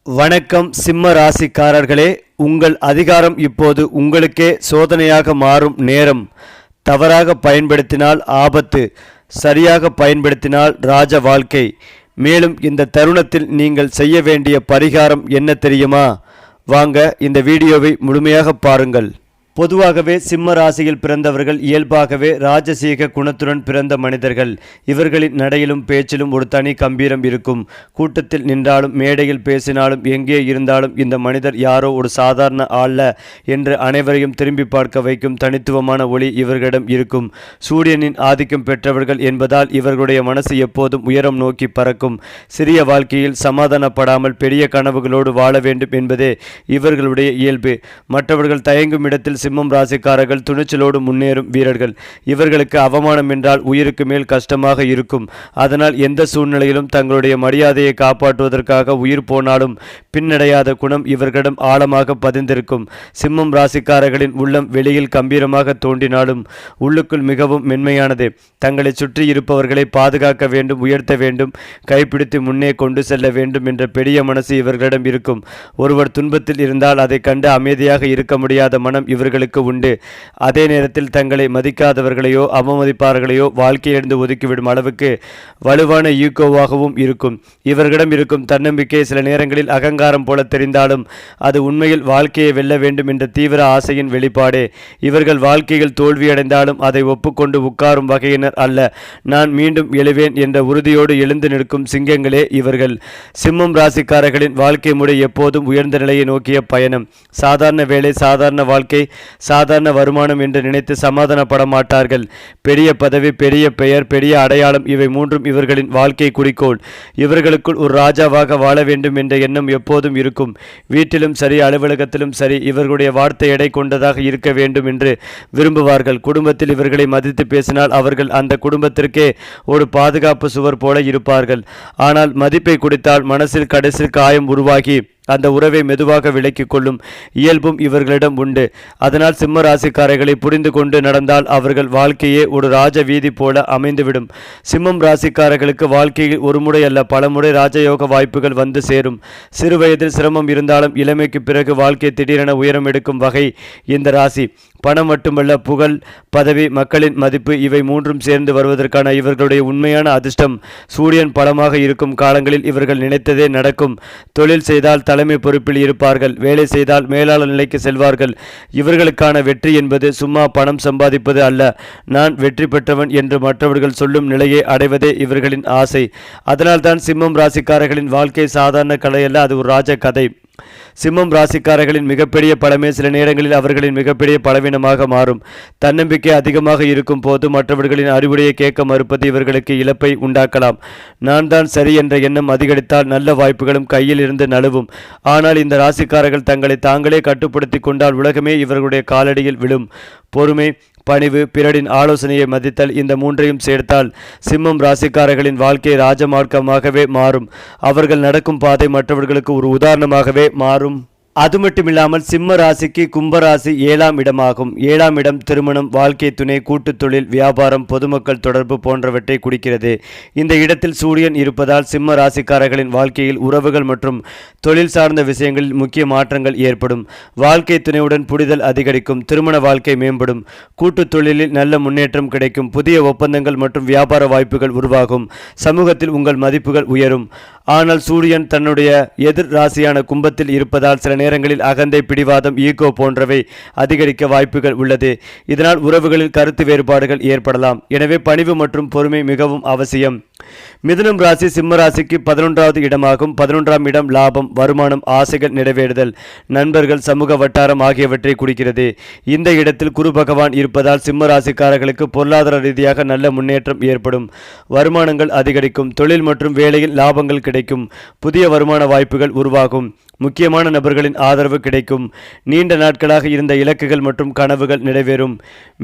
வணக்கம் சிம்ம ராசிக்காரர்களே, உங்கள் அதிகாரம் இப்போது உங்களுக்கே சோதனையாக மாறும் நேரம். தவறாக பயன்படுத்தினால் ஆபத்து, சரியாக பயன்படுத்தினால் ராஜ வாழ்க்கை. மேலும் இந்த தருணத்தில் நீங்கள் செய்ய வேண்டிய பரிகாரம் என்ன தெரியுமா? வாங்க இந்த வீடியோவை முழுமையாக பாருங்கள். பொதுவாகவே சிம்ம ராசியில் பிறந்தவர்கள் இயல்பாகவே ராஜசீக குணத்துடன் பிறந்த மனிதர்கள். இவர்களின் நடையிலும் பேச்சிலும் ஒரு தனி கம்பீரம் இருக்கும். கூட்டத்தில் நின்றாலும் மேடையில் பேசினாலும் எங்கே இருந்தாலும் இந்த மனிதர் யாரோ ஒரு சாதாரண ஆள்ல என்று அனைவரையும் திரும்பி பார்க்க வைக்கும் தனித்துவமான ஒளி இவர்களிடம் இருக்கும். சூரியனின் ஆதிக்கம் பெற்றவர்கள் என்பதால் இவர்களுடைய மனசு எப்போதும் உயரம் நோக்கி பறக்கும். சிறிய வாழ்க்கையில் சமாதானப்படாமல் பெரிய கனவுகளோடு வாழ வேண்டும் என்பதே இவர்களுடைய இயல்பு. மற்றவர்கள் தயங்கும் இடத்தில் சிம்மம் ராசிக்காரர்கள் துணிச்சலோடு முன்னேறும் வீரர்கள். இவர்களுக்கு அவமானம் என்றால் உயிருக்கு மேல் கஷ்டமாக இருக்கும். அதனால் எந்த சூழ்நிலையிலும் தங்களுடைய மரியாதையை காப்பாற்றுவதற்காக உயிர் போனாலும் பின்னடையாத குணம் இவர்களிடம் ஆழமாக பதிந்திருக்கும். சிம்மம் ராசிக்காரர்களின் உள்ளம் வெளியில் கம்பீரமாக தோன்றினாலும் உள்ளுக்குள் மிகவும் மென்மையானது. தங்களை சுற்றி இருப்பவர்களை பாதுகாக்க வேண்டும், உயர்த்த வேண்டும், கைப்பிடித்து முன்னே கொண்டு செல்ல வேண்டும் என்ற பெரிய மனசு இவர்களிடம் இருக்கும். ஒருவர் துன்பத்தில் இருந்தால் அதை கண்டு அமைதியாக இருக்க முடியாத மனம் இவர்களுக்கு உண்டு. அதே நேரத்தில் தங்களை மதிக்காதவர்களையோ அவமதிப்பார்களையோ வாழ்க்கையிலிருந்து ஒதுக்கிவிடும் அளவுக்கு வலுவான ஈகோவாகவும் இருக்கும். இவர்களிடம் இருக்கும் தன்னம்பிக்கை சில நேரங்களில் அகங்காரம் போல தெரிந்தாலும் அது உண்மையில் வாழ்க்கையை வெல்ல வேண்டும் என்ற தீவிர ஆசையின் வெளிப்பாடே. இவர்கள் வாழ்க்கையில் தோல்வியடைந்தாலும் அதை ஒப்புக்கொண்டு உட்காரும் வகையினர் அல்ல. நான் மீண்டும் எழுவேன் என்ற உறுதியோடு எழுந்து நிற்கும் சிங்கங்களே இவர்கள். சிம்மம் ராசிக்காரர்களின் வாழ்க்கை முறை எப்போதும் உயர்ந்த நிலையை நோக்கிய பயணம். சாதாரண வேலை, சாதாரண வாழ்க்கை, சாதாரண வருமானம் என்று நினைத்து சமாதானப்பட மாட்டார்கள். பெரிய பதவி, பெரிய பெயர், பெரிய அடையாளம், இவை மூன்றும் இவர்களின் வாழ்க்கை குறிக்கோள். இவர்களுக்குள் ஒரு ராஜாவாக வாழ வேண்டும் என்ற எண்ணம் எப்போதும் இருக்கும். வீட்டிலும் சரி, அலுவலகத்திலும் சரி, இவர்களுடைய வார்த்தை எடை கொண்டதாக இருக்க வேண்டும் என்று விரும்புவார்கள். குடும்பத்தில் இவர்களை மதித்து பேசினால் அவர்கள் அந்த குடும்பத்திற்கே ஒரு பாதுகாப்பு சுவர் போல இருப்பார்கள். ஆனால் மதிப்பை கொடுத்தால் மனசில் கடைசில் காயம் உருவாகி அந்த உறவை மெதுவாக விலக்கிக் கொள்ளும் இயல்பும் இவர்களிடம் உண்டு. அதனால் சிம்ம ராசிக்காரர்களை புரிந்து கொண்டு நடந்தால் அவர்கள் வாழ்க்கையே ஒரு ராஜ வீதி போல அமைந்துவிடும். சிம்மம் ராசிக்காரர்களுக்கு வாழ்க்கையில் ஒரு முறை அல்ல பல முறை ராஜயோக வாய்ப்புகள் வந்து சேரும். சிறு வயதில் சிரமம் இருந்தாலும் இளமைக்கு பிறகு வாழ்க்கை திடீரென உயரம் எடுக்கும் வகை இந்த ராசி. பணம் மட்டுமல்ல, புகழ், பதவி, மக்களின் மதிப்பு, இவை மூன்றும் சேர்ந்து வருவதற்கான இவர்களுடைய உண்மையான அதிர்ஷ்டம். சூரியன் பலமாக இருக்கும் காலங்களில் இவர்கள் நினைத்ததே நடக்கும். தொழில் செய்தால் தலைமை பொறுப்பில் இருப்பார்கள். வேலை செய்தால் மேலாளர் நிலைக்கு செல்வார்கள். இவர்களுக்கான வெற்றி என்பது சும்மா பணம் சம்பாதிப்பது அல்ல. நான் வெற்றி பெற்றவன் என்று மற்றவர்கள் சொல்லும் நிலையை அடைவதே இவர்களின் ஆசை. அதனால்தான் சிம்மம் ராசிக்காரர்களின் வாழ்க்கை சாதாரண கதை அல்ல, அது ஒரு ராஜ கதை. சிம்மம் ராசிக்காரர்களின் மிகப்பெரிய பலமே சில நேரங்களில் அவர்களின் மிகப்பெரிய பலவீனமாக மாறும். தன்னம்பிக்கை அதிகமாக இருக்கும் போது மற்றவர்களின் அறிவுரையை கேட்க மறுப்பது இவர்களுக்கு இழப்பை உண்டாக்கலாம். நான் தான் சரி என்ற எண்ணம் அதிகரித்தால் நல்ல வாய்ப்புகளும் கையில் இருந்து நழுவும். ஆனால் இந்த ராசிக்காரர்கள் தங்களை தாங்களே கட்டுப்படுத்தி கொண்டால் உலகமே இவர்களுடைய காலடியில் விழும். பொறுமை, பணிவு, பிறரின் ஆலோசனையை மதித்தல், இந்த மூன்றையும் சேர்த்தால் சிம்மம் ராசிக்காரர்களின் வாழ்க்கை ராஜமார்க்கமாகவே மாறும். அவர்கள் நடக்கும் பாதை மற்றவர்களுக்கு ஒரு உதாரணமாகவே மாறும். அது மட்டுமில்லாமல் சிம்ம ராசிக்கு கும்பராசி 7ஆம் இடமாகும். 7ஆம் இடம் திருமணம், வாழ்க்கை துணை, கூட்டு தொழில், வியாபாரம், பொதுமக்கள் தொடர்பு போன்றவற்றை குறிக்கிறது. இந்த இடத்தில் சூரியன் இருப்பதால் சிம்ம ராசிக்காரர்களின் வாழ்க்கையில் உறவுகள் மற்றும் தொழில் சார்ந்த விஷயங்களில் முக்கிய மாற்றங்கள் ஏற்படும். வாழ்க்கை துணையுடன் புரிதல் அதிகரிக்கும். திருமண வாழ்க்கை மேம்படும். கூட்டு தொழிலில் நல்ல முன்னேற்றம் கிடைக்கும். புதிய ஒப்பந்தங்கள் மற்றும் வியாபார வாய்ப்புகள் உருவாகும். சமூகத்தில் உங்கள் மதிப்புகள் உயரும். ஆனால் சூரியன் தன்னுடைய எதிர் ராசியான கும்பத்தில் இருப்பதால் சில நேரங்களில் அகந்தை, பிடிவாதம், ஈகோ போன்றவை அதிகரிக்க வாய்ப்புகள் உள்ளது. இதனால் உறவுகளில் கருத்து வேறுபாடுகள் ஏற்படலாம். எனவே பணிவு மற்றும் பொறுமை மிகவும் அவசியம். மிதுனம் ராசி சிம்ம ராசிக்கு 11வது இடமாகும். 11ஆம் இடம் லாபம், வருமானம், ஆசைகள் நிறைவேறுதல், நண்பர்கள், சமூக வட்டாரம் ஆகியவற்றை குறிக்கிறது. இந்த இடத்தில் குரு பகவான் இருப்பதால் சிம்ம ராசிக்காரர்களுக்கு பொருளாதார ரீதியாக நல்ல முன்னேற்றம் ஏற்படும். வருமானங்கள் அதிகரிக்கும். தொழில் மற்றும் வேலையில் லாபங்கள் கிடைக்கும். புதிய வருமான வாய்ப்புகள் உருவாகும். முக்கியமான நபர்களின் ஆதரவு கிடைக்கும். நீண்ட நாட்களாக இருந்த இலக்குகள் மற்றும் கனவுகள் நிறைவேறும்.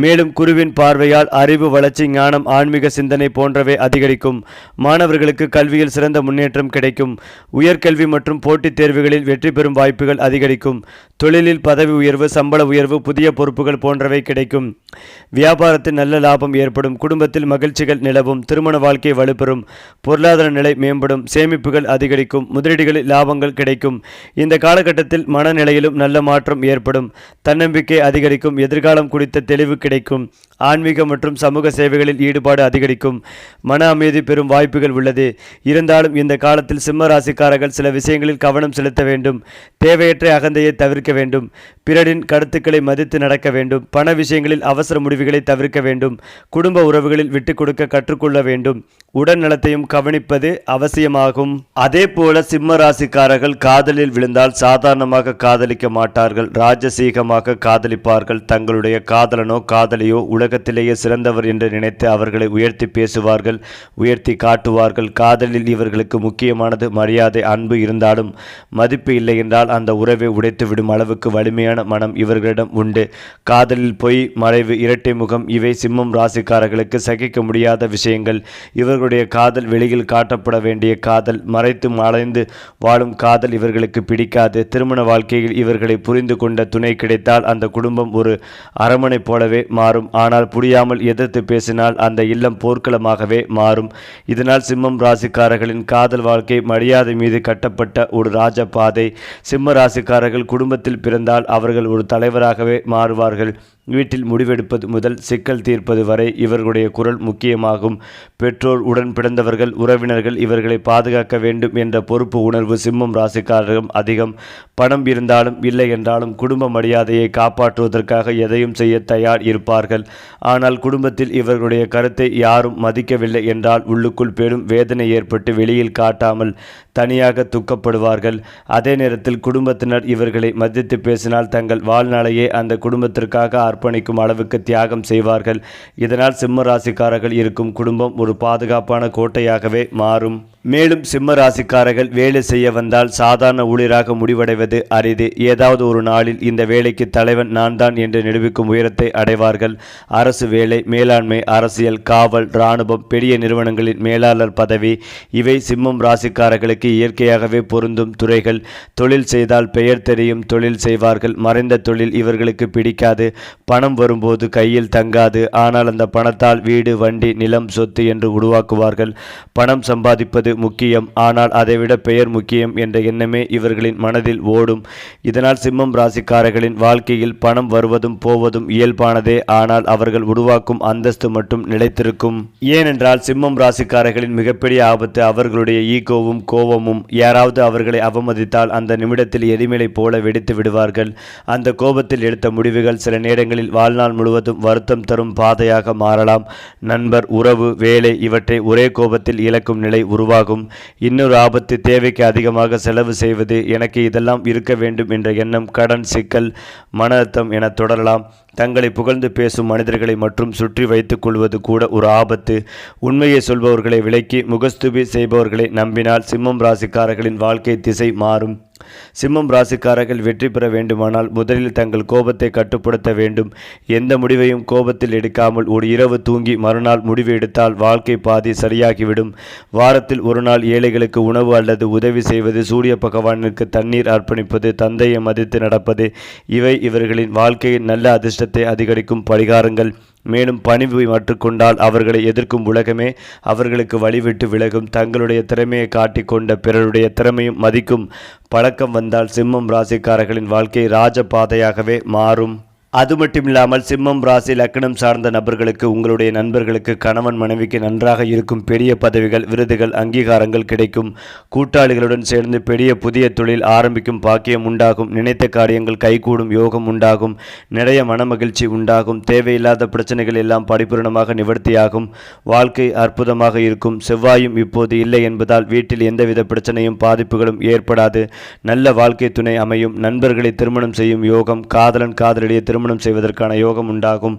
மேலும் குருவின் பார்வையால் அறிவு வளர்ச்சி, ஞானம், ஆன்மீக சிந்தனை போன்றவை அதிகரிக்கும். மாணவர்களுக்கு கல்வியில் சிறந்த முன்னேற்றம் கிடைக்கும். உயர்கல்வி மற்றும் போட்டித் தேர்வுகளில் வெற்றி பெறும் வாய்ப்புகள் அதிகரிக்கும். தொழிலில் பதவி உயர்வு, சம்பள உயர்வு, புதிய பொறுப்புகள் போன்றவை கிடைக்கும். வியாபாரத்தில் நல்ல லாபம் ஏற்படும். குடும்பத்தில் மகிழ்ச்சிகள் நிலவும். திருமண வாழ்க்கை வலுப்பெறும். பொருளாதார நிலை மேம்படும். சேமிப்புகள் அதிகரிக்கும். முதலீடுகளில் லாபங்கள் கிடைக்கும். இந்த காலகட்டத்தில் மனநிலையிலும் நல்ல மாற்றம் ஏற்படும். தன்னம்பிக்கை அதிகரிக்கும். எதிர்காலம் குறித்த தெளிவு கிடைக்கும். ஆன்மீக மற்றும் சமூக சேவைகளில் ஈடுபாடு அதிகரிக்கும். மன அமைதி பெறும் வாய்ப்புகள் உள்ளது. இருந்தாலும் இந்த காலத்தில் சிம்ம ராசிக்காரர்கள் சில விஷயங்களில் கவனம் செலுத்த வேண்டும். தேவையற்ற அகந்தையை தவிர்க்க வேண்டும். பிறரின் கருத்துக்களை மதித்து நடக்க வேண்டும். பண விஷயங்களில் அவசர முடிவுகளை தவிர்க்க வேண்டும். குடும்ப உறவுகளில் விட்டுக் கொடுக்க கற்றுக்கொள்ள வேண்டும். உடல் நலத்தையும் கவனிப்பது அவசியமாகும். அதே போல சிம்ம ராசிக்காரர்கள் காதலில் விழுந்தால் சாதாரணமாக காதலிக்க மாட்டார்கள். ராஜசீகமாக காதலிப்பார்கள். தங்களுடைய காதலனோ காதலியோ உலகத்திலேயே சிறந்தவர் என்று நினைத்து அவர்களை உயர்த்தி பேசுவார்கள், உயர்த்தி காட்டுவார்கள். காதலில் இவர்களுக்கு முக்கியமானது மரியாதை, அன்பு. இருந்தாலும் மதிப்பு இல்லை என்றால் அந்த உறவை உடைத்துவிடும் அளவுக்கு வலிமையான மனம் இவர்களிடம் உண்டு. காதலில் பொய், மறைவு, இரட்டை முகம் இவை சிம்மம் ராசிக்காரர்களுக்கு சகிக்க முடியாத விஷயங்கள். இவர்களுடைய காதல் வெளியில் காட்டப்பட வேண்டிய காதல், மறைத்து மறைந்து வாழும் காதல் இவர்களுக்கு பிடிக்காது. திருமண வாழ்க்கையில் இவர்களை புரிந்து கொண்ட துணை கிடைத்தால் அந்த குடும்பம் ஒரு அரண்மனை போலவே மாறும். ஆனால் புரியாமல் எதிர்த்து பேசினால் அந்த இல்லம் போர்க்களமாகவே மாறும். இதனால் சிம்மம் ராசிக்காரர்களின் காதல் வாழ்க்கை மரியாதை மீது கட்டப்பட்ட ஒரு ராஜ பாதை. சிம்ம ராசிக்காரர்கள் குடும்பத்தில் பிறந்தால் அவர்கள் ஒரு தலைவராகவே மாறுவார்கள். வீட்டில் முடிவெடுப்பது முதல் சிக்கல் தீர்ப்பது வரை இவர்களுடைய குரல் முக்கியமாகும். பெற்றோர், உடன் பிறந்தவர்கள், உறவினர்கள் இவர்களை பாதுகாக்க வேண்டும் என்ற பொறுப்பு உணர்வு சிம்மம் ராசிக்காரர்களும் அதிகம். பணம் இருந்தாலும் இல்லை என்றாலும் குடும்ப மரியாதையை காப்பாற்றுவதற்காக எதையும் செய்ய தயார் இருப்பார்கள். ஆனால் குடும்பத்தில் இவர்களுடைய கருத்தை யாரும் மதிக்கவில்லை என்றால் உள்ளுக்குள் பெரும் வேதனை ஏற்பட்டு வெளியில் காட்டாமல் தனியாக துக்கப்படுவார்கள். அதே நேரத்தில் குடும்பத்தினர் இவர்களை மதித்து பேசினால் தங்கள் வாழ்நாளையே அந்த குடும்பத்திற்காக அர்ப்பணிக்கும் அளவுக்கு தியாகம் செய்வார்கள். இதனால் சிம்ம ராசிக்காரர்கள் இருக்கும் குடும்பம் ஒரு பாதுகாப்பான கோட்டையாகவே மாறும். மேலும் சிம்ம ராசிக்காரர்கள் வேலை செய்ய வந்தால் சாதாரண ஊழியராக முடிவடைவது அரிது. ஏதாவது ஒரு நாளில் இந்த வேலைக்கு தலைவன் நான் தான் என்று நிரூபிக்கும் உயரத்தை அடைவார்கள். அரசு வேலை, மேலாண்மை, அரசியல், காவல், இராணுவம், பெரிய நிறுவனங்களின் மேலாளர் பதவி இவை சிம்மம் ராசிக்காரர்களுக்கு இயற்கையாகவே பொருந்தும் துறைகள். தொழில் செய்தால் பெயர் தெரியும் தொழில் செய்வார்கள். மறைந்த தொழில் இவர்களுக்கு பிடிக்காது. பணம் வரும்போது கையில் தங்காது. ஆனால் அந்த பணத்தால் வீடு, வண்டி, நிலம், சொத்து என்று உருவாக்குவார்கள். பணம் சம்பாதிப்பது முக்கியம், ஆனால் அதைவிட பெயர் முக்கியம் என்ற எண்ணமே இவர்களின் மனதில் ஓடும். இதனால் சிம்மம் ராசிக்காரர்களின் வாழ்க்கையில் பணம் வருவதும் போவதும் இயல்பானதே. ஆனால் அவர்கள் உருவாக்கும் அந்தஸ்து மட்டும் நிலைத்திருக்கும். ஏனென்றால் சிம்மம் ராசிக்காரர்களின் மிகப்பெரிய ஆபத்து அவர்களுடைய ஈகோவும் கோபமும். யாராவது அவர்களை அவமதித்தால் அந்த நிமிடத்தில் எரிமலை போல வெடித்து விடுவார்கள். அந்த கோபத்தில் எடுத்த முடிவுகள் சில நேரங்களில் வாழ்நாள் முழுவதும் வருத்தம் தரும் பாதையாக மாறலாம். நண்பர், உறவு, வேலை இவற்றை ஒரே கோபத்தில் இழக்கும் நிலை உருவாகும். இன்னொரு ஆபத்து தேவைக்கு அதிகமாக செலவு செய்வது. எனக்கு இதெல்லாம் இருக்க வேண்டும் என்ற எண்ணம், கடன் சிக்கல், மன அழுத்தம் என தொடரலாம். தங்களை புகழ்ந்து பேசும் மனிதர்களை மற்றும் சுற்றி வைத்துக் கொள்வது கூட ஒரு ஆபத்து. உண்மையை சொல்பவர்களை விலக்கி முகஸ்துபி செய்பவர்களை நம்பினால் சிம்மம் ராசிக்காரர்களின் வாழ்க்கை திசை மாறும். சிம்மம் ராசிக்காரர்கள் வெற்றி பெற வேண்டுமானால் முதலில் தங்கள் கோபத்தை கட்டுப்படுத்த வேண்டும். எந்த முடிவையும் கோபத்தில் எடுக்காமல் ஒரு இரவு தூங்கி மறுநாள் முடிவு எடுத்தால் வாழ்க்கை பாதி சரியாகிவிடும். வாரத்தில் ஒரு நாள் ஏழைகளுக்கு உணவு அல்லது உதவி செய்வது, சூரிய பகவானுக்கு தண்ணீர் அர்ப்பணிப்பது, தந்தையை மதித்து நடப்பது இவை இவர்களின் வாழ்க்கையின் நல்ல அதிர்ஷ்டத்தை அதிகரிக்கும் பரிகாரங்கள். மேலும் பணிவு மாற்றிக்கொண்டால் அவர்களை எதிர்க்கும் உலகமே அவர்களுக்கு வழிவிட்டு விலகும். தங்களுடைய திறமையை காட்டிக்கொண்ட பிறருடைய திறமையும் மதிக்கும் பழக்கம் வந்தால் சிம்மம் ராசிக்காரர்களின் வாழ்க்கை ராஜ பாதையாகவே மாறும். அது மட்டுமில்லாமல் சிம்மம் ராசி லக்னம் சார்ந்த நபர்களுக்கு, உங்களுடைய நண்பர்களுக்கு, கணவன் மனைவிக்கு நன்றாக இருக்கும் பெரிய பதவிகள், விருதுகள், அங்கீகாரங்கள் கிடைக்கும். கூட்டாளிகளுடன் சேர்ந்து பெரிய புதிய தொழில் ஆரம்பிக்கும் பாக்கியம் உண்டாகும். நினைத்த காரியங்கள் கைகூடும் யோகம் உண்டாகும். நிறைய மனமகிழ்ச்சி உண்டாகும். தேவையில்லாத பிரச்சனைகள் எல்லாம் பரிபூர்ணமாக நிவர்த்தியாகும். வாழ்க்கை அற்புதமாக இருக்கும். செவ்வாயும் இப்போது இல்லை என்பதால் வீட்டில் எந்தவித பிரச்சனையும் பாதிப்புகளும் ஏற்படாது. நல்ல வாழ்க்கை துணை அமையும். நண்பர்களை திருமணம் செய்யும் யோகம். காதலன் காதலிடையே திருமணம் திருமணம் செய்வதற்கான யோகம் உண்டாகும்.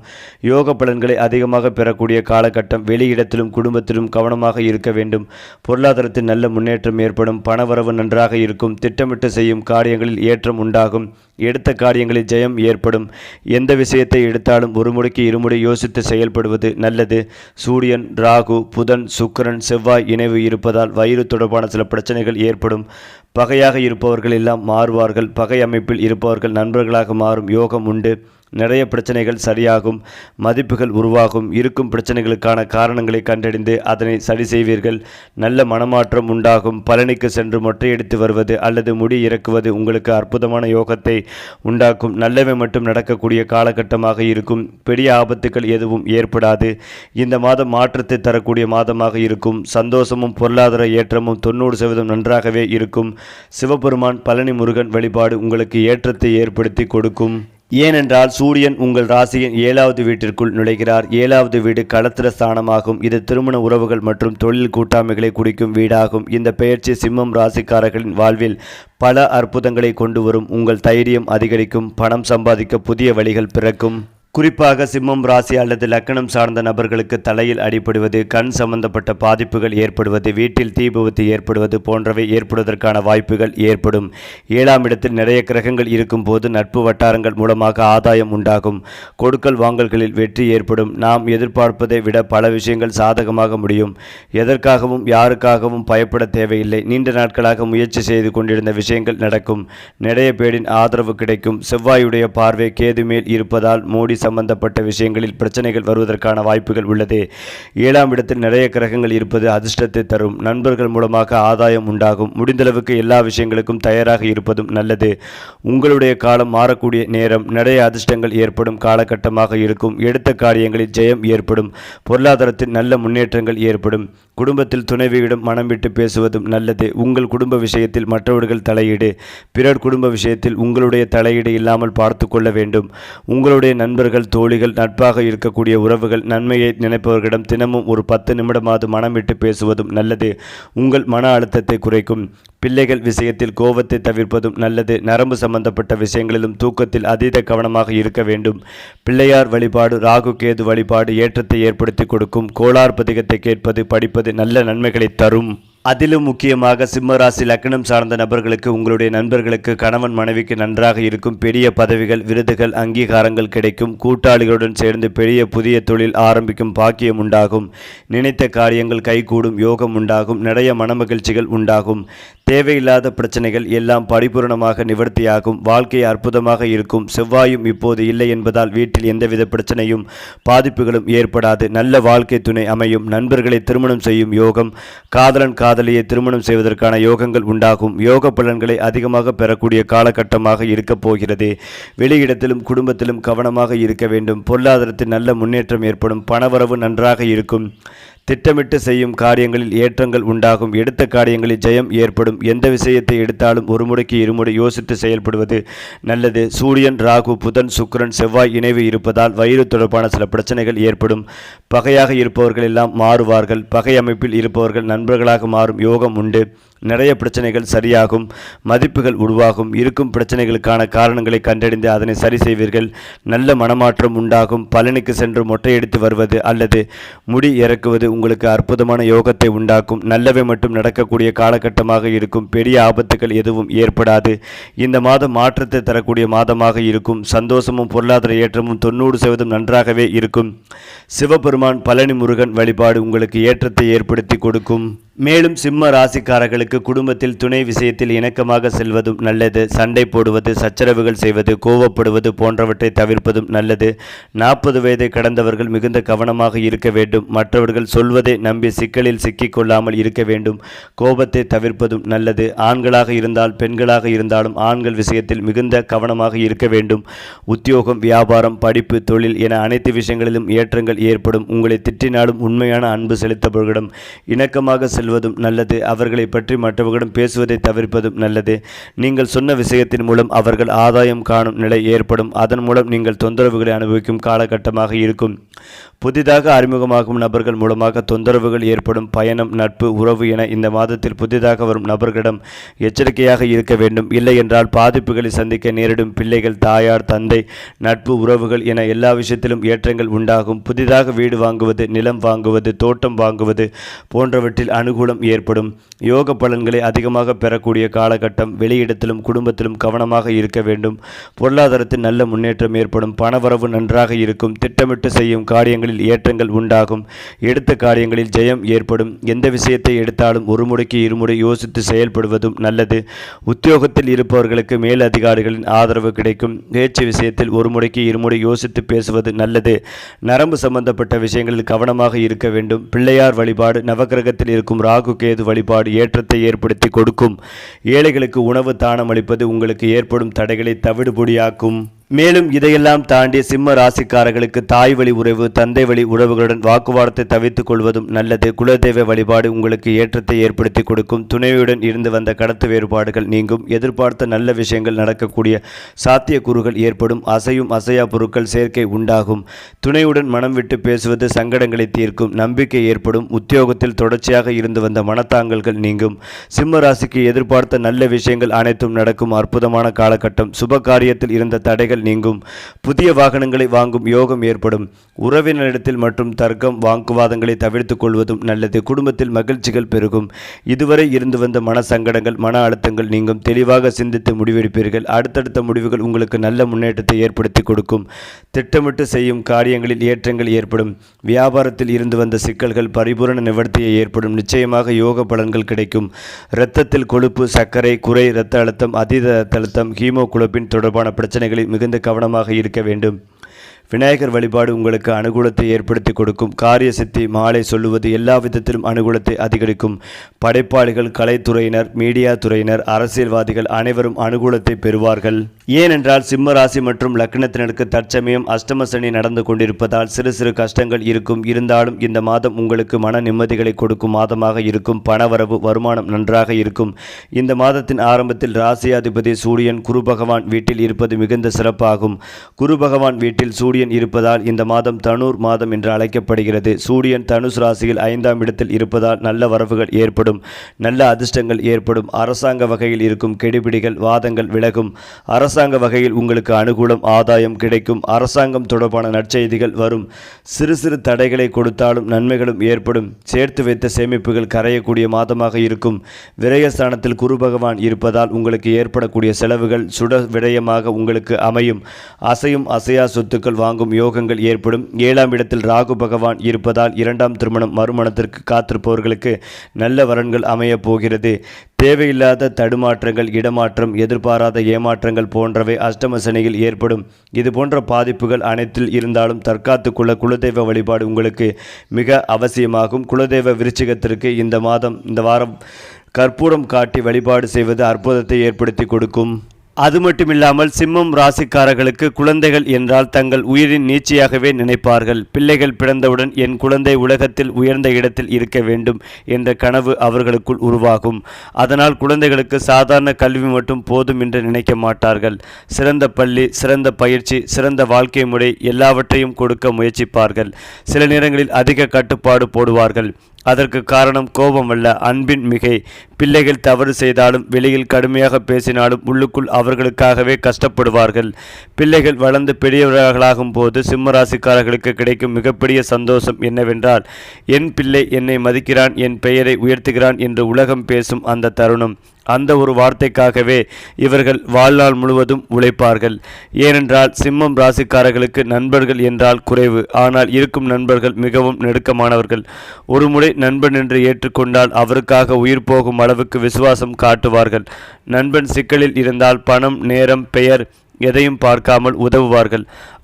யோக பலன்களை அதிகமாக பெறக்கூடிய காலகட்டம். வெளியிடத்திலும் குடும்பத்திலும் கவனமாக இருக்க வேண்டும். பொருளாதாரத்தில் நல்ல முன்னேற்றம் ஏற்படும். பணவரவு நன்றாக இருக்கும். திட்டமிட்டு செய்யும் காரியங்களில் ஏற்றம் உண்டாகும். எடுத்த காரியங்களில் ஜெயம் ஏற்படும். எந்த விஷயத்தை எடுத்தாலும் ஒரு முறைக்கு இருமுறை யோசித்து செயல்படுவது நல்லது. சூரியன், ராகு, புதன், சுக்கிரன், செவ்வாய் இணைவு இருப்பதால் வயிறு தொடர்பான சில பிரச்சனைகள் ஏற்படும். பகையாக இருப்பவர்கள் எல்லாம் மாறுவார்கள். பகை அமைப்பில் இருப்பவர்கள் நண்பர்களாக மாறும் யோகம் உண்டு. நிறைய பிரச்சனைகள் சரியாகும். மதிப்புகள் உருவாகும். இருக்கும் பிரச்சனைகளுக்கான காரணங்களை கண்டறிந்து அதனை சரி செய்வீர்கள். நல்ல மனமாற்றம் உண்டாகும். பழனிக்கு சென்று மொட்டையடித்து வருவது அல்லது முடி இறக்குவது உங்களுக்கு அற்புதமான யோகத்தை உண்டாக்கும். நல்லவை மட்டும் நடக்கக்கூடிய காலகட்டமாக இருக்கும். பெரிய ஆபத்துக்கள் எதுவும் ஏற்படாது. இந்த மாதம் மாற்றத்தை தரக்கூடிய மாதமாக இருக்கும். சந்தோஷமும் பொருளாதார ஏற்றமும் 90% நன்றாகவே இருக்கும். சிவபெருமான் பழனி முருகன் வழிபாடு உங்களுக்கு ஏற்றத்தை ஏற்படுத்தி கொடுக்கும். ஏனென்றால் சூரியன் உங்கள் ராசியின் 7வது வீட்டிற்குள் நுழைகிறார். 7வது வீடு களத்திர ஸ்தானமாகும். இது திருமண உறவுகள் மற்றும் தொழில் கூட்டாமைகளை குறிக்கும் வீடாகும். இந்த பெயர்ச்சி சிம்மம் ராசிக்காரர்களின் வாழ்வில் பல அற்புதங்களை கொண்டு வரும். உங்கள் தைரியம் அதிகரிக்கும். பணம் சம்பாதிக்க புதிய வழிகள் பிறக்கும். குறிப்பாக சிம்மம் ராசி அல்லது லக்கணம் சார்ந்த நபர்களுக்கு தலையில் அடிபடுவது, கண் சம்பந்தப்பட்ட பாதிப்புகள் ஏற்படுவது, வீட்டில் தீ விபத்து ஏற்படுவது போன்றவை ஏற்படுவதற்கான வாய்ப்புகள் ஏற்படும். 7ஆம் இடத்தில் நிறைய கிரகங்கள் இருக்கும் போது நட்பு வட்டாரங்கள் மூலமாக ஆதாயம் உண்டாகும். கொடுக்கல் வாங்கல்களில் வெற்றி ஏற்படும். நாம் எதிர்பார்ப்பதை விட பல விஷயங்கள் சாதகமாக முடியும். எதற்காகவும் யாருக்காகவும் பயப்பட தேவையில்லை. நீண்ட நாட்களாக முயற்சி செய்து கொண்டிருந்த விஷயங்கள் நடக்கும். நிறைய பேரின் ஆதரவு கிடைக்கும். செவ்வாயுடைய பார்வை கேது மேல் இருப்பதால் மோடி சம்பந்தப்பட்ட விஷயங்களில் பிரச்சனைகள் வருவதற்கான வாய்ப்புகள் உள்ளது. 7ஆம் இடத்தில் நிறைய கிரகங்கள் இருப்பது அதிர்ஷ்டத்தை தரும். நண்பர்கள் மூலமாக ஆதாயம் உண்டாகும். முடிந்தளவுக்கு எல்லா விஷயங்களுக்கும் தயாராக இருப்பதும் நல்லது. உங்களுடைய காலம் மாறக்கூடிய நேரம். நிறைய அதிர்ஷ்டங்கள் ஏற்படும் காலகட்டமாக இருக்கும். எடுத்த காரியங்களில் ஜெயம் ஏற்படும். பொருளாதாரத்தில் நல்ல முன்னேற்றங்கள் ஏற்படும். குடும்பத்தில் துணைவியிடம் மனம் விட்டு பேசுவதும் நல்லது. உங்கள் குடும்ப விஷயத்தில் மற்றவர்கள் தலையீடு, பிறர் குடும்ப விஷயத்தில் உங்களுடைய தலையீடு இல்லாமல் பார்த்து கொள்ள வேண்டும். உங்களுடைய நண்பர்கள், தோழிகள், நட்பாக இருக்கக்கூடிய உறவுகள், நன்மையை நினைப்பவர்களிடம் தினமும் ஒரு 10 நிமிடமாவது மனம் விட்டு பேசுவதும் நல்லது. உங்கள் மன அழுத்தத்தை குறைக்கும். பிள்ளைகள் விஷயத்தில் கோபத்தை தவிர்ப்பதும் நல்லது. நரம்பு சம்பந்தப்பட்ட விஷயங்களிலும் தூக்கத்தில் அதீத கவனமாக இருக்க வேண்டும். பிள்ளையார் வழிபாடு, ராகு கேது வழிபாடு ஏற்றத்தை ஏற்படுத்தி கொடுக்கும். கோளார் பதிகத்தை கேட்பது, படிப்பது நல்ல நன்மைகளை தரும். அதிலும் முக்கியமாக சிம்மராசி லக்னம் சார்ந்த நபர்களுக்கு, உங்களுடைய நண்பர்களுக்கு, கணவன் மனைவிக்கு நன்றாக இருக்கும். பெரிய பதவிகள், விருதுகள், அங்கீகாரங்கள் கிடைக்கும். கூட்டாளிகளுடன் சேர்ந்து பெரிய புதிய தொழில் ஆரம்பிக்கும் பாக்கியம் உண்டாகும். நினைத்த காரியங்கள் கைகூடும். யோகம் உண்டாகும். நிறைய மனமகிழ்ச்சிகள் உண்டாகும். தேவையில்லாத பிரச்சனைகள் எல்லாம் பரிபூர்ணமாக நிவர்த்தியாகும். வாழ்க்கை அற்புதமாக இருக்கும். செவ்வாயும் இப்போது இல்லை என்பதால் வீட்டில் எந்தவித பிரச்சனையும் பாதிப்புகளும் ஏற்படாது. நல்ல வாழ்க்கை துணை அமையும். நண்பர்களை திருமணம் செய்யும் யோகம். காதலன் காதலியை திருமணம் செய்வதற்கான யோகங்கள் உண்டாகும். யோக பலன்களை அதிகமாக பெறக்கூடிய காலகட்டமாக இருக்கப் போகிறது. வெளியிடத்திலும் குடும்பத்திலும் கவனமாக இருக்க வேண்டும். பொருளாதாரத்தில் நல்ல முன்னேற்றம் ஏற்படும். பணவரவு நன்றாக இருக்கும். திட்டமிட்டு செய்யும் காரியங்களில் ஏற்றங்கள் உண்டாகும். எடுத்த காரியங்களில் ஜெயம் ஏற்படும். எந்த விஷயத்தை எடுத்தாலும் ஒரு முறைக்கு இருமுறை யோசித்து செயல்படுவது நல்லது. சூரியன், ராகு, புதன், சுக்கிரன், செவ்வாய் இணைவு இருப்பதால் வயிறு தொடர்பான சில பிரச்சனைகள் ஏற்படும். பகையாக இருப்பவர்கள் எல்லாம் மாறுவார்கள். பகை அமைப்பில் இருப்பவர்கள் நண்பர்களாக மாறும் யோகம் உண்டு. நிறைய பிரச்சனைகள் சரியாகும். மதிப்புகள் உருவாகும். இருக்கும் பிரச்சனைகளுக்கான காரணங்களை கண்டறிந்து அதனை சரி செய்வீர்கள். நல்ல மனமாற்றம் உண்டாகும். பழனிக்கு சென்று மொட்டையடித்து வருவது அல்லது முடி இறக்குவது உங்களுக்கு அற்புதமான யோகத்தை உண்டாக்கும். நல்லவை மட்டும் நடக்கக்கூடிய காலகட்டமாக இருக்கும். பெரிய ஆபத்துக்கள் எதுவும் ஏற்படாது. இந்த மாதம் மாற்றத்தை தரக்கூடிய மாதமாக இருக்கும். சந்தோஷமும் பொருளாதார ஏற்றமும் 90% நன்றாகவே இருக்கும். சிவபெருமான் பழனி முருகன் வழிபாடு உங்களுக்கு ஏற்றத்தை ஏற்படுத்தி கொடுக்கும். மேலும் சிம்ம ராசிக்காரர்களுக்கு குடும்பத்தில் துணை விஷயத்தில் இணக்கமாக செல்வதும் நல்லது. சண்டை போடுவது, சச்சரவுகள் செய்வது, கோபப்படுவது போன்றவற்றை தவிர்ப்பதும் நல்லது. 40 வயதை கடந்தவர்கள் மிகுந்த கவனமாக இருக்க வேண்டும். மற்றவர்கள் சொல்வதை நம்பி சிக்கலில் சிக்கிக்கொள்ளாமல் இருக்க வேண்டும். கோபத்தை தவிர்ப்பதும் நல்லது. ஆண்களாக இருந்தால் பெண்களாக இருந்தாலும் ஆண்கள் விஷயத்தில் மிகுந்த கவனமாக இருக்க வேண்டும். உத்தியோகம், வியாபாரம், படிப்பு, தொழில் என அனைத்து விஷயங்களிலும் ஏற்றங்கள் ஏற்படும். உங்களை திட்டினாலும் உண்மையான அன்பு செலுத்தவர்களிடம் இணக்கமாக செல்வதும் நல்லது. அவர்களை பற்றி மற்றவர்களிடம் பேசுவதை தவிர்ப்பதும் நல்லது. நீங்கள் சொன்ன விஷயத்தின் மூலம் அவர்கள் ஆதாயம் காணும் நிலை ஏற்படும். அதன் மூலம் நீங்கள் தொந்தரவுகளை அனுபவிக்கும் காலகட்டமாக இருக்கும். புதிதாக அறிமுகமாகும் நபர்கள் மூலமாக தொந்தரவுகள் ஏற்படும். பயணம், நட்பு, உறவு என இந்த மாதத்தில் புதிதாக வரும் நபர்களிடம் எச்சரிக்கையாக இருக்க வேண்டும். இல்லை என்றால் பாதிப்புகளை சந்திக்க நேரிடும். பிள்ளைகள், தாயார், தந்தை, நட்பு, உறவுகள் என எல்லா விஷயத்திலும் ஏற்றங்கள் உண்டாகும். புதிதாக வீடு வாங்குவது, நிலம் வாங்குவது, தோட்டம் வாங்குவது போன்றவற்றில் அனுகூலம் ஏற்படும். யோக பலன்களை அதிகமாக பெறக்கூடிய காலகட்டம். வெளியிடத்திலும் குடும்பத்திலும் கவனமாக இருக்க வேண்டும். பொருளாதாரத்தில் நல்ல முன்னேற்றம் ஏற்படும். பணவரவு நன்றாக இருக்கும். திட்டமிட்டு செய்யும் காரியங்களில் ஏற்றங்கள் உண்டாகும். எடுத்த காரியங்களில் ஜெயம் ஏற்படும். எந்த விஷயத்தை எடுத்தாலும் ஒரு முறைக்கு இருமுறை யோசித்து செயல்படுவதும் நல்லது. உத்தியோகத்தில் இருப்பவர்களுக்கு மேல் அதிகாரிகளின் ஆதரவு கிடைக்கும். பேச்சு விஷயத்தில் ஒரு முறைக்கு இருமுறை யோசித்து பேசுவது நல்லது. நரம்பு சம்பந்தப்பட்ட விஷயங்களில் கவனமாக இருக்க வேண்டும். பிள்ளையார் வழிபாடு, நவகிரகத்தில் இருக்கும் ராகு கேது வழிபாடு ஏற்றத்தை ஏற்படுத்தி கொடுக்கும். ஏழைகளுக்கு உணவு தானம் அளிப்பது உங்களுக்கு ஏற்படும் தடைகளை தவிடுபொடியாக்கும். மேலும் இதையெல்லாம் தாண்டி சிம்ம ராசிக்காரர்களுக்கு தாய் வழி உறவு, தந்தை வழி உறவுகளுடன் வாக்குவாதத்தை தவிர்த்துக் கொள்வதும் நல்லது. குலதெய்வ வழிபாடு உங்களுக்கு ஏற்றத்தை ஏற்படுத்தி கொடுக்கும். துணையுடன் இருந்து வந்த கடத்து வேறுபாடுகள் நீங்கும். எதிர்பார்த்த நல்ல விஷயங்கள் நடக்கக்கூடிய சாத்தியக்கூறுகள் ஏற்படும். அசையும் அசையா பொருட்கள் சேர்க்கை உண்டாகும். துணையுடன் மனம் விட்டு பேசுவது சங்கடங்களை தீர்க்கும். நம்பிக்கை ஏற்படும். உத்தியோகத்தில் தொடர்ச்சியாக இருந்து வந்த மனத்தாங்கல்கள் நீங்கும். சிம்ம ராசிக்கு எதிர்பார்த்த நல்ல விஷயங்கள் அனைத்தும் நடக்கும். அற்புதமான காலகட்டம். சுப காரியத்தில் இருந்த தடைகள் நீங்கும். புதிய வாகனங்களை வாங்கும் யோகம் ஏற்படும். உறவினரிடத்தில் மற்றும் தர்க்கம், வாக்குவாதங்களை தவிர்த்துக் கொள்வதும் நல்லது. குடும்பத்தில் மகிழ்ச்சிகள் பெருகும். இதுவரை இருந்து வந்த மன சங்கடங்கள், மன அழுத்தங்கள் நீங்கும். தெளிவாக சிந்தித்து முடிவெடுப்பீர்கள். அடுத்தடுத்த முடிவுகள் உங்களுக்கு நல்ல முன்னேற்றத்தை ஏற்படுத்தி கொடுக்கும். திட்டமிட்டு செய்யும் காரியங்களில் ஏற்றங்கள் ஏற்படும். வியாபாரத்தில் இருந்து வந்த சிக்கல்கள் பரிபூரண நிவர்த்தியை ஏற்படும். நிச்சயமாக யோக பலன்கள் கிடைக்கும். இரத்தத்தில் கொழுப்பு, சர்க்கரை, குறை இரத்த அழுத்தம், அதீத இரத்த அழுத்தம், ஹீமோகுளோபின் தொடர்பான பிரச்சனைகளை மிகுந்த கவனமாக இருக்க வேண்டும். விநாயகர் வழிபாடு உங்களுக்கு அனுகூலத்தை ஏற்படுத்தி கொடுக்கும். காரிய சித்தி மாலை சொல்லுவது எல்லா விதத்திலும் அனுகூலத்தை அதிகரிக்கும். படைப்பாளிகள், கலைத்துறையினர், மீடியா துறையினர், அரசியல்வாதிகள் அனைவரும் அனுகூலத்தை பெறுவார்கள். ஏனென்றால் சிம்ம ராசி மற்றும் லக்னத்தினருக்கு தற்சமயம் அஷ்டம சனி நடந்து கொண்டிருப்பதால் சிறு சிறு கஷ்டங்கள் இருக்கும். இருந்தாலும் இந்த மாதம் உங்களுக்கு மன நிம்மதிகளை கொடுக்கும் மாதமாக இருக்கும். பணவரவு, வருமானம் நன்றாக இருக்கும். இந்த மாதத்தின் ஆரம்பத்தில் ராசியாதிபதி சூரியன் குரு பகவான் வீட்டில் இருப்பது மிகுந்த சிறப்பாகும். குரு பகவான் வீட்டில் சூரியன் இருப்பதால் இந்த மாதம் தனுர் மாதம் என்று அழைக்கப்படுகிறது. சூரியன் தனுஷ் ராசியில் 5ஆம் இடத்தில் இருப்பதால் நல்ல வரவுகள் ஏற்படும். நல்ல அதிர்ஷ்டங்கள் ஏற்படும். அரசாங்க வகையில் இருக்கும் கெடுபிடிகள், வாதங்கள் விலகும். அரசாங்க வகையில் உங்களுக்கு அனுகூலம், ஆதாயம் கிடைக்கும். அரசாங்கம் தொடர்பான நற்செய்திகள் வரும். சிறு சிறு தடைகளை கொடுத்தாலும் நன்மைகளும் ஏற்படும். சேர்த்து வைத்த சேமிப்புகள் கரையக்கூடிய மாதமாக இருக்கும். விரயஸ்தானத்தில் குரு பகவான் இருப்பதால் உங்களுக்கு ஏற்படக்கூடிய செலவுகள் சுட விடயமாக உங்களுக்கு அமையும். அசையும் அசையா சொத்துக்கள் வாங்கும் யோகங்கள் ஏற்படும். 7ஆம் இடத்தில் ராகு பகவான் இருப்பதால் 2ஆம் திருமணம், மறுமணத்திற்கு காத்திருப்பவர்களுக்கு நல்ல வரன்கள் அமைய போகிறது. தேவையில்லாத தடுமாற்றங்கள், இடமாற்றம், எதிர்பாராத ஏமாற்றங்கள் போன்றவை அஷ்டம சனியில் ஏற்படும். இது போன்ற பாதிப்புகள் அனைத்தில் இருந்தாலும் தற்காத்து கொள்ள குலதெய்வ வழிபாடு உங்களுக்கு மிக அவசியமாகும். குலதெய்வ விருச்சிகத்திற்கு இந்த வாரம் கற்பூரம் காட்டி வழிபாடு செய்வது அற்புதத்தை ஏற்படுத்தி கொடுக்கும். அது மட்டுமில்லாமல் சிம்மம் ராசிக்காரர்களுக்கு குழந்தைகள் என்றால் தங்கள் உயிரின் நீட்சியாகவே நினைப்பார்கள். பிள்ளைகள் பிறந்தவுடன் என் குழந்தை உலகத்தில் உயர்ந்த இடத்தில் இருக்க வேண்டும் என்ற கனவு அவர்களுக்குள் உருவாகும். அதனால் குழந்தைகளுக்கு சாதாரண கல்வி மட்டும் போதும் என்று நினைக்க மாட்டார்கள். சிறந்த பள்ளி, சிறந்த பயிற்சி, சிறந்த வாழ்க்கை முறை எல்லாவற்றையும் கொடுக்க முயற்சிப்பார்கள். சில நேரங்களில் அதிக கட்டுப்பாடு போடுவார்கள். அதற்கு காரணம் கோபம் அல்ல, அன்பின் மிகை. பிள்ளைகள் தவறு செய்தாலும் வெளியில் கடுமையாக பேசினாலும் உள்ளுக்குள் அவர்களுக்காகவே கஷ்டப்படுவார்கள். பிள்ளைகள் வளர்ந்து பெரியவர்களாகும் போது சிம்மராசிக்காரர்களுக்கு கிடைக்கும் மிகப்பெரிய சந்தோஷம் என்னவென்றால், என் பிள்ளை என்னை மதிக்கிறான், என் பெயரை உயர்த்துகிறான் என்று உலகம் பேசும் அந்த தருணம். அந்த ஒரு வார்த்தைக்காகவே இவர்கள் வாழ்நாள் முழுவதும் உழைப்பார்கள். ஏனென்றால் சிம்மம் ராசிக்காரர்களுக்கு நண்பர்கள் என்றால் குறைவு. ஆனால் இருக்கும் நண்பர்கள் மிகவும் நெருக்கமானவர்கள். ஒரு முறை நண்பன் என்று ஏற்றுக்கொண்டால் அவருக்காக உயிர் போகும் அளவுக்கு விசுவாசம் காட்டுவார்கள். நண்பன் சிக்கலில் இருந்தால் பணம், நேரம், பெயர் எதையும் பார்க்காமல் உதவுவார்கள்.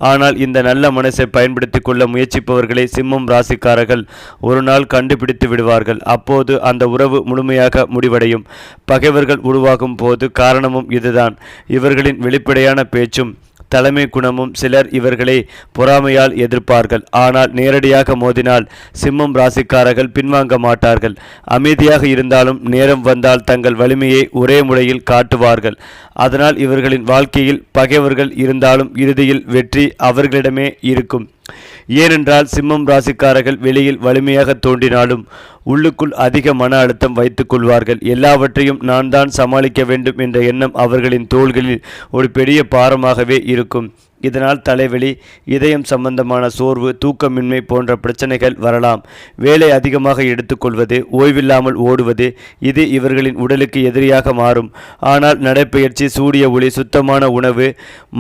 ஆனால் இந்த நல்ல மனசை பயன்படுத்தி கொள்ள முயற்சிப்பவர்களை சிம்மம் ராசிக்காரர்கள் ஒரு நாள் கண்டுபிடித்து விடுவார்கள். அப்போது அந்த உறவு முழுமையாக முடிவடையும். பகைவர்கள் உருவாகும் போது காரணமும் இதுதான். இவர்களின் வெளிப்படையான பேச்சும் தலைமை குணமும் சிலர் இவர்களை பொறாமையால் எதிர்ப்பார்கள். ஆனால் நேரடியாக மோதினால் சிம்மம் ராசிக்காரர்கள் பின்வாங்க மாட்டார்கள். அமைதியாக இருந்தாலும் நேரம் வந்தால் தங்கள் வலிமையை ஒரே முறையில் காட்டுவார்கள். அதனால் இவர்களின் வாழ்க்கையில் பகைவர்கள் இருந்தாலும் இறுதியில் வெற்றி அவர்களிடமே இருக்கும். ஏனென்றால் சிம்மம் ராசிக்காரர்கள் வெளியில் வலிமையாக தோன்றினாலும் உள்ளுக்குள் அதிக மன அழுத்தம் வைத்துக் கொள்வார்கள். எல்லாவற்றையும் நான் தான் சமாளிக்க வேண்டும் என்ற எண்ணம் அவர்களின் தோள்களில் ஒரு பெரிய பாரமாகவே இருக்கும். இதனால் தலைவலி, இதயம் சம்பந்தமான சோர்வு, தூக்கமின்மை போன்ற பிரச்சனைகள் வரலாம். வேலை அதிகமாக எடுத்துக்கொள்வது, ஓய்வில்லாமல் ஓடுவது இது இவர்களின் உடலுக்கு எதிரியாக மாறும். ஆனால் நடைப்பயிற்சி, சூரிய ஒளி, சுத்தமான உணவு,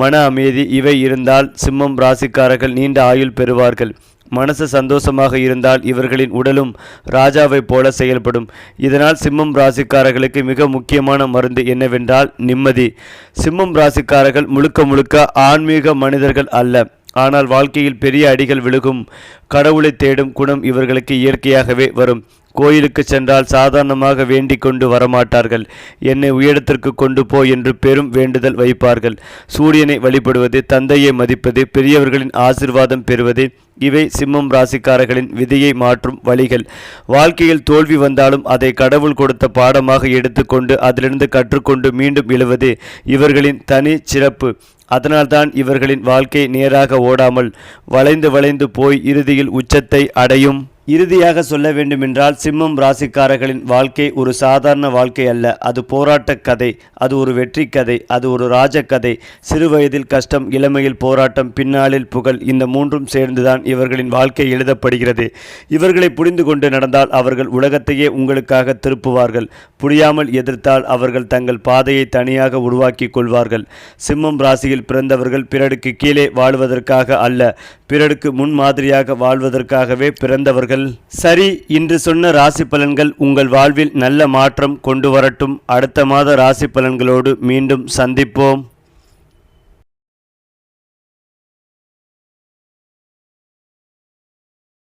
மன அமைதி இவை இருந்தால் சிம்மம் ராசிக்காரர்கள் நீண்ட ஆயுள் பெறுவார்கள். மனசு சந்தோஷமாக இருந்தால் இவர்களின் உடலும் ராஜாவை போல செயல்படும். இதனால் சிம்மம் ராசிக்காரர்களுக்கு மிக முக்கியமான மருந்து என்னவென்றால் நிம்மதி. சிம்மம் ராசிக்காரர்கள் முழுக்க முழுக்க ஆன்மீக மனிதர்கள் அல்ல. ஆனால் வாழ்க்கையில் பெரிய அடிகள் விழுகும் கடவுளை தேடும் குணம் இவர்களுக்கு இயற்கையாகவே வரும். கோயிலுக்கு சென்றால் சாதாரணமாக வேண்டிக் கொண்டு வரமாட்டார்கள். என்னை உயரத்திற்கு கொண்டு போ என்று பெரும் வேண்டுதல் வைப்பார்கள். சூரியனை வழிபடுவது, தந்தையை மதிப்பது, பெரியவர்களின் ஆசிர்வாதம் பெறுவது இவை சிம்மம் ராசிக்காரர்களின் விதியை மாற்றும் வழிகள். வாழ்க்கையில் தோல்வி வந்தாலும் அதை கடவுள் கொடுத்த பாடமாக எடுத்துக்கொண்டு அதிலிருந்து கற்றுக்கொண்டு மீண்டும் எழுவது இவர்களின் தனி சிறப்பு. அதனால்தான் இவர்களின் வாழ்க்கை நேராக ஓடாமல் வளைந்து வளைந்து போய் இறுதியில் உச்சத்தை அடையும். இறுதியாக சொல்ல வேண்டுமென்றால் சிம்மம் ராசிக்காரர்களின் வாழ்க்கை ஒரு சாதாரண வாழ்க்கை அல்ல. அது போராட்ட கதை, அது ஒரு வெற்றி கதை, அது ஒரு ராஜ கதை. சிறு வயதில் கஷ்டம், இளமையில் போராட்டம், பின்னாளில் புகழ், இந்த மூன்றும் சேர்ந்துதான் இவர்களின் வாழ்க்கை எழுதப்படுகிறது. இவர்களை புரிந்து கொண்டு நடந்தால் அவர்கள் உலகத்தையே உங்களுக்காக திருப்புவார்கள். புரியாமல் எதிர்த்தால் அவர்கள் தங்கள் பாதையை தனியாக உருவாக்கி கொள்வார்கள். சிம்மம் ராசியில் பிறந்தவர்கள் பிறருக்கு கீழே வாழ்வதற்காக அல்ல, பிறருக்கு முன்மாதிரியாக வாழ்வதற்காகவே பிறந்தவர்கள். சரி, இன்று சொன்ன ராசி பலன்கள் உங்கள் வாழ்வில் நல்ல மாற்றம் கொண்டு வரட்டும். அடுத்த மாத ராசி பலன்களோடு மீண்டும் சந்திப்போம்.